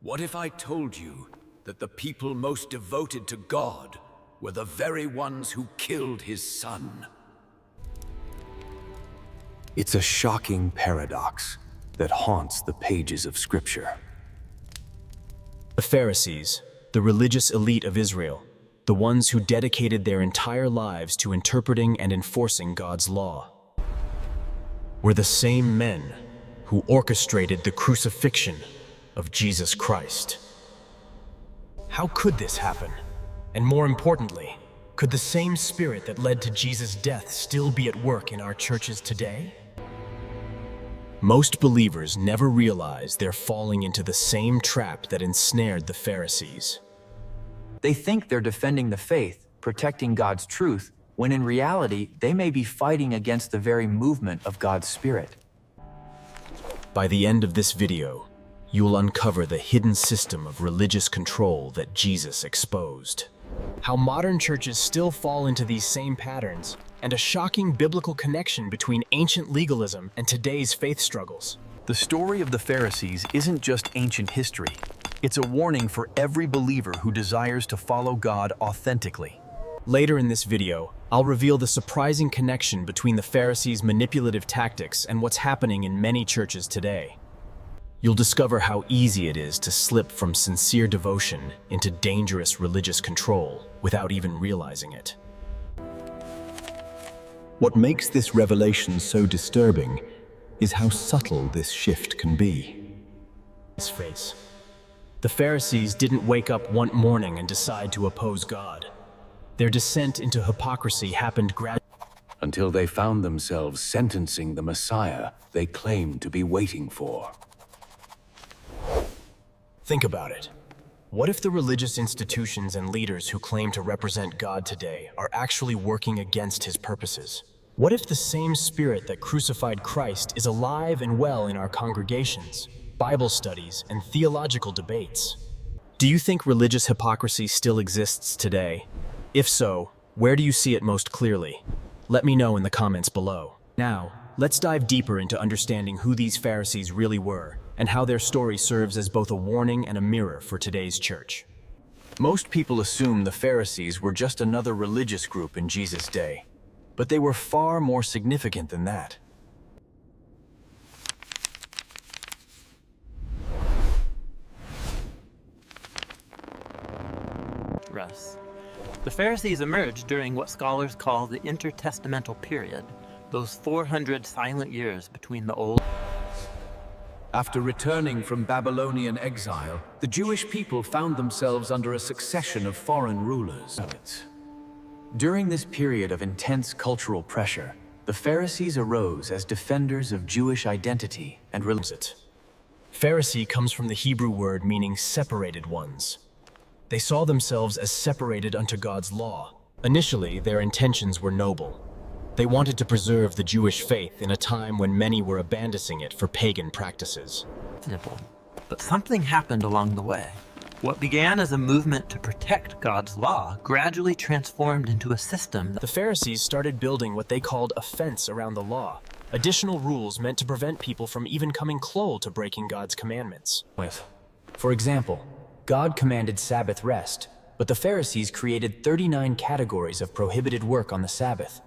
What if I told you that the people most devoted to God were the very ones who killed his son? It's a shocking paradox that haunts the pages of Scripture. The Pharisees, the religious elite of Israel, the ones who dedicated their entire lives to interpreting and enforcing God's law, were the same men who orchestrated the crucifixion of Jesus Christ. How could this happen? And more importantly, could the same spirit that led to Jesus' death still be at work in our churches today? Most believers never realize they're falling into the same trap that ensnared the Pharisees. They think they're defending the faith, protecting God's truth, when in reality, they may be fighting against the very movement of God's Spirit. By the end of this video, you'll uncover the hidden system of religious control that Jesus exposed. How modern churches still fall into these same patterns, and a shocking biblical connection between ancient legalism and today's faith struggles. The story of the Pharisees isn't just ancient history. It's a warning for every believer who desires to follow God authentically. Later in this video, I'll reveal the surprising connection between the Pharisees' manipulative tactics and what's happening in many churches today. You'll discover how easy it is to slip from sincere devotion into dangerous religious control without even realizing it. What makes this revelation so disturbing is how subtle this shift can be. His face. The Pharisees didn't wake up one morning and decide to oppose God. Their descent into hypocrisy happened gradually. Until they found themselves sentencing the Messiah they claimed to be waiting for. Think about it. What if the religious institutions and leaders who claim to represent God today are actually working against his purposes? What if the same spirit that crucified Christ is alive and well in our congregations, Bible studies, and theological debates? Do you think religious hypocrisy still exists today? If so, where do you see it most clearly? Let me know in the comments below. Now, let's dive deeper into understanding who these Pharisees really were and how their story serves as both a warning and a mirror for today's church. Most people assume the Pharisees were just another religious group in Jesus' day, but they were far more significant than that. Russ. The Pharisees emerged during what scholars call the intertestamental period, those 400 silent years between the Old. After returning from Babylonian exile, the Jewish people found themselves under a succession of foreign rulers. During this period of intense cultural pressure, the Pharisees arose as defenders of Jewish identity and religion. Pharisee comes from the Hebrew word meaning separated ones. They saw themselves as separated unto God's law. Initially, their intentions were noble. They wanted to preserve the Jewish faith in a time when many were abandoning it for pagan practices. But something happened along the way. What began as a movement to protect God's law gradually transformed into a system. The Pharisees started building what they called a fence around the law, additional rules meant to prevent people from even coming close to breaking God's commandments. For example, God commanded Sabbath rest, but the Pharisees created 39 categories of prohibited work on the Sabbath.